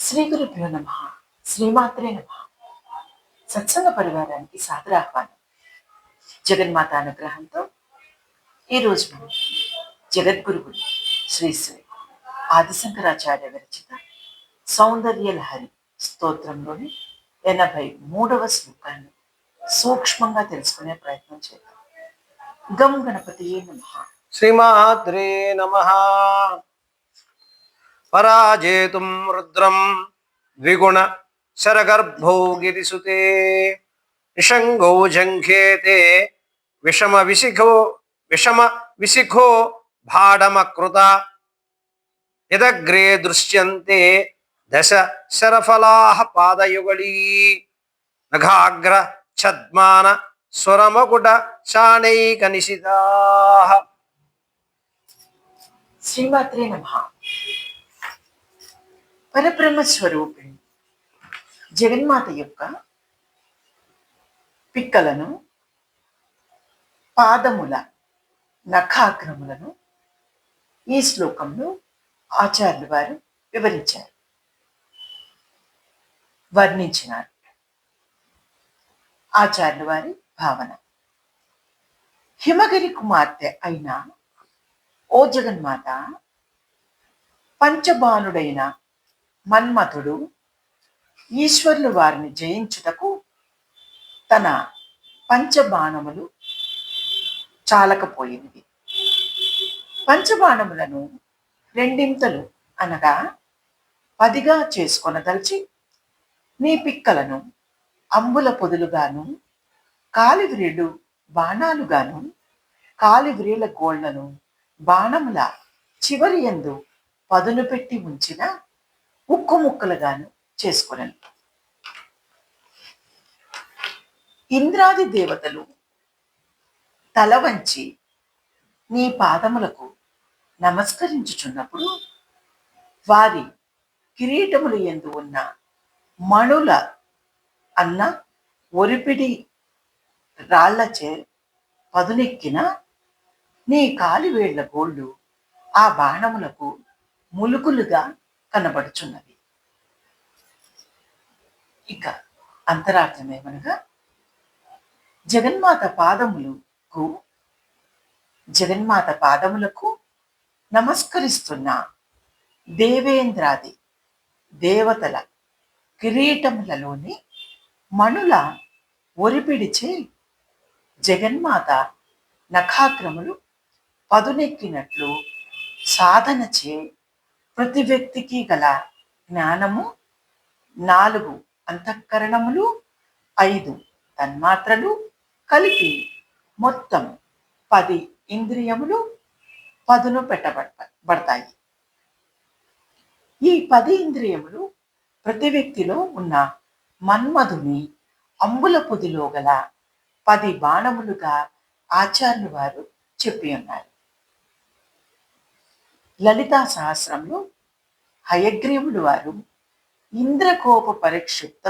శ్రీ గురుభ్యో నమ. శ్రీమాత్రే నమ. సత్సంగ పరివారానికి సాదర ఆహ్వానం. జగన్మాత అనుగ్రహంతో ఈరోజు మనం జగద్గురువులు శ్రీ శ్రీ ఆదిశంకరాచార్య విరచిత సౌందర్య లహరి స్తోత్రంలోని 83వ శ్లోకాన్ని సూక్ష్మంగా తెలుసుకునే ప్రయత్నం చేద్దాం. గం గణపతి నమ. శ్రీమాత్రే నమః. పరాజేతుం రుద్రం ద్విగుణ శరగర్భౌ గిరిసుతే నిషంగౌ జంఘేతే విషమ విశిఖో భాడమకృత యదగ్రే దృశ్యంతే దశ శరఫలాః పాదయుగళీ నఘాగ్ర ఛద్మాన స్వరమకుట శానైక నిశితాః. శ్రీమాత్రే నమ. పరబ్రహ్మ స్వరూపిణి జగన్మాత యొక్క పిక్కలను, పాదముల నఖాగ్రములను ఈ శ్లోకంలో ఆచార్యులు వారు వివరించారు, వర్ణించినారు. ఆచార్యుల వారి భావన: హిమగిరి కుమార్తె అయిన ఓ జగన్మాత, పంచబాణుడైన మన్మథుడు ఈశ్వరులు వారిని జయించుటకు తన పంచబాణములు చాలకపోయినవి. పంచబాణములను రెండింతలు అనగా 10గా చేసుకొనదలిచి నీ పిక్కలను అంబుల పొదులుగాను, కాలివ్రేళ్ళు బాణాలుగాను, కాలివ్రేళ్ల గోళ్లను బాణముల చివరి యందు పదును పెట్టి ఉంచిన ఉక్కు ముక్కలుగాను చేసుకొనను. ఇంద్రాది దేవతలు తల వంచి నీ పాదములకు నమస్కరించుచున్నప్పుడు వారి కిరీటములు యందు ఉన్న మణుల అన్న ఒరిపిడి రాళ్లచే పదునెక్కిన నీ కాలివేళ్ల గోళ్ళు ఆ బాణములకు ములుకులుగా కనబడుచున్నవి. ఇక అంతరార్థమేమనగా, జగన్మాత పాదములకు నమస్కరిస్తున్న దేవేంద్రాది దేవతల కిరీటములలోని మణుల ఒరిపిడిచే జగన్మాత నఖాగ్రములు పదునెక్కినట్లు సాధనచే ప్రతి వ్యక్తికి గల జ్ఞానము, 4 అంతఃకరణములు, 5 తన్మాత్రలు కలిపి మొత్తం 10 ఇంద్రియములు పదును పెట్టబడతాయి. ఈ 10 ఇంద్రియములు ప్రతి వ్యక్తిలో ఉన్న మన్మధుని అంబుల పొదిలో గల 10 బాణములుగా ఆచార్యులు వారు చెప్పి ఉన్నారు. లలితా సహస్రంలో హయగ్రీవులు వారు ఇంద్రకోప పరిక్షిప్త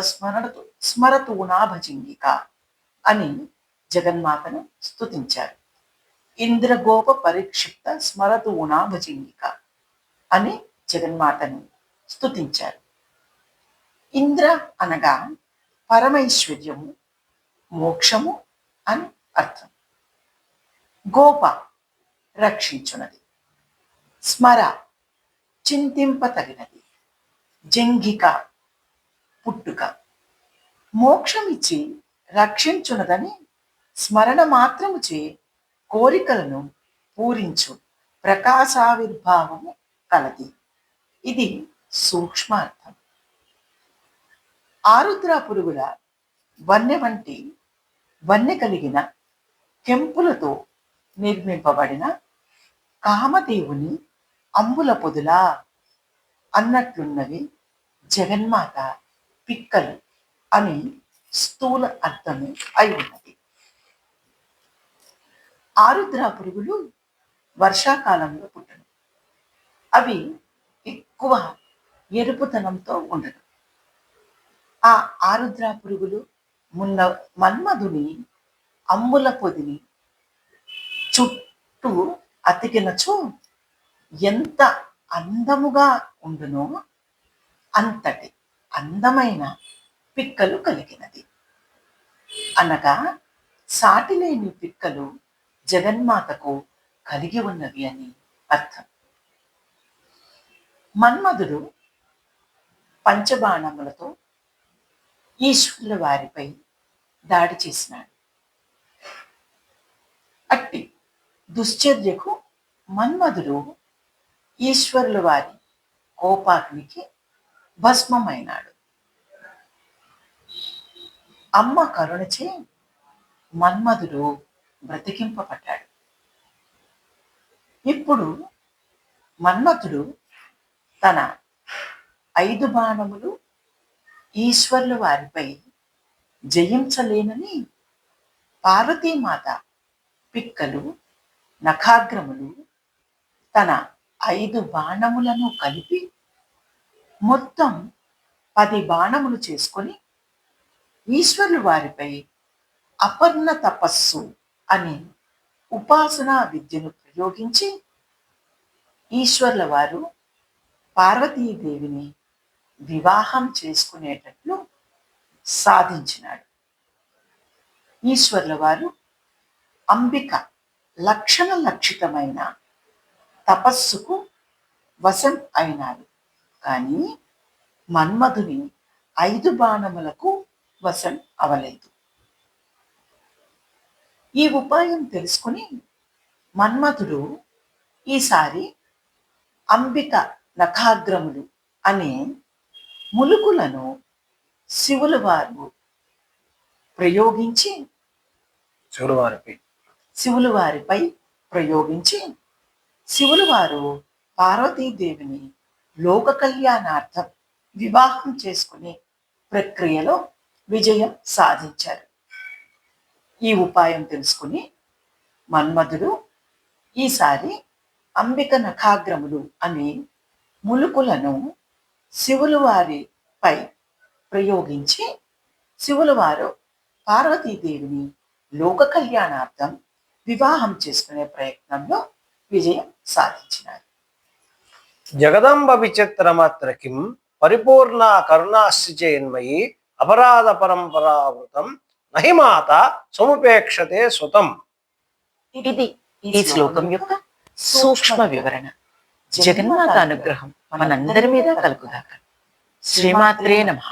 స్మరతూనా భజింగిక అని జగన్మాతను స్తుతించారు. ఇంద్రగోప పరిక్షిప్త స్మరతూనా భజింగిక అని జగన్మాతను స్తుతించారు. ఇంద్ర అనగా పరమైశ్వర్యము, మోక్షము అని అర్థం. గోప రక్షించున్నది, స్మర చింతింపతగినది, జంఘిక పుట్టుక. మోక్షమిచ్చి రక్షించున్నదని స్మరణ మాత్రము చే కోరికలను పూరించు ప్రకాశావిర్భావము కలది. ఇది సూక్ష్మార్థం. ఆరుద్ర పురుగుల వన్నె వంటి వన్నె కలిగిన కెంపులతో నిర్మింపబడిన కామదేవుని అంబుల పొదులా అన్నట్లున్నవి జగన్మాత పిక్కలు అని స్థూల అర్థము అయి ఉన్నది. ఆరుద్ర పురుగులు వర్షాకాలంలో పుట్టను. అవి ఎక్కువ ఎరుపుతనంతో ఉండడం. ఆ ఆరుద్ర పురుగులు మన్మధుని అంబుల పొదిని చుట్టూ అతికినచో ఎంత అందముగా ఉండునో అంతటి అందమైన పిక్కలు కలిగినది. అనగా సాటిలేని పిక్కలు జగన్మాతకు కలిగి ఉన్నవి అని అర్థం. మన్మధుడు పంచబాణములతో ఈశ్వరుల వారిపై దాడి చేసినాడు. అట్టి దుశ్చర్యకు మన్మధుడు ఈశ్వరుల వారి కోపాగ్నికి భస్మమైనాడు. అమ్మ కరుణచే మన్మధుడు బ్రతికింపబడ్డాడు. ఇప్పుడు మన్మధుడు తన 5 బాణములు ఈశ్వరుల వారిపై జయించలేనని పార్వతీమాత పిక్కలు, నఖాగ్రములు తన 5 బాణములను కలిపి మొత్తం 10 బాణములు చేసుకొని ఈశ్వరుల వారిపై అపర్ణ తపస్సు అనే ఉపాసనా విద్యను ప్రయోగించి ఈశ్వరుల వారు పార్వతీదేవిని వివాహం చేసుకునేటట్లు సాధించినాడు. ఈశ్వరుల వారు అంబిక లక్షణ లక్షితమైన తపస్సుకు వశం అయినారు. కానీ మన్మధుని 5 బాణములకు వశం అవలేదు. ఈ ఉపాయం తెలుసుకుని మన్మధుడు ఈసారి అంబిక నఖాగ్రములు అనే ములుకులను శివుల వారు ప్రయోగించి శివుల వారిపై ప్రయోగించి శివుల వారు పార్వతీదేవిని లోక కళ్యాణార్థం వివాహం చేసుకునే ప్రక్రియలో విజయం సాధించారు. ఈ ఉపాయం తెలుసుకుని మన్మధుడు ఈసారి అంబిక నఖాగ్రములు అనే ములుకులను శివుల వారిపై ప్రయోగించి శివుల వారు పార్వతీదేవిని లోక కళ్యాణార్థం వివాహం చేసుకునే ప్రయత్నంలో విజయం సాధించినారు. జగదంబ విచిత్రమాత్ర కిం పరిపూర్ణ కరుణాశ్చయన్మయి అపరాధ పరంపరావృతం నహి మాత సముపేక్షతే సుతం. ఇది ఈ శ్లోకం యొక్క సూక్ష్మ వివరణ. జగన్మాత అనుగ్రహం మనందరి మీద కలుగుగాక. శ్రీమాత్రే నమః.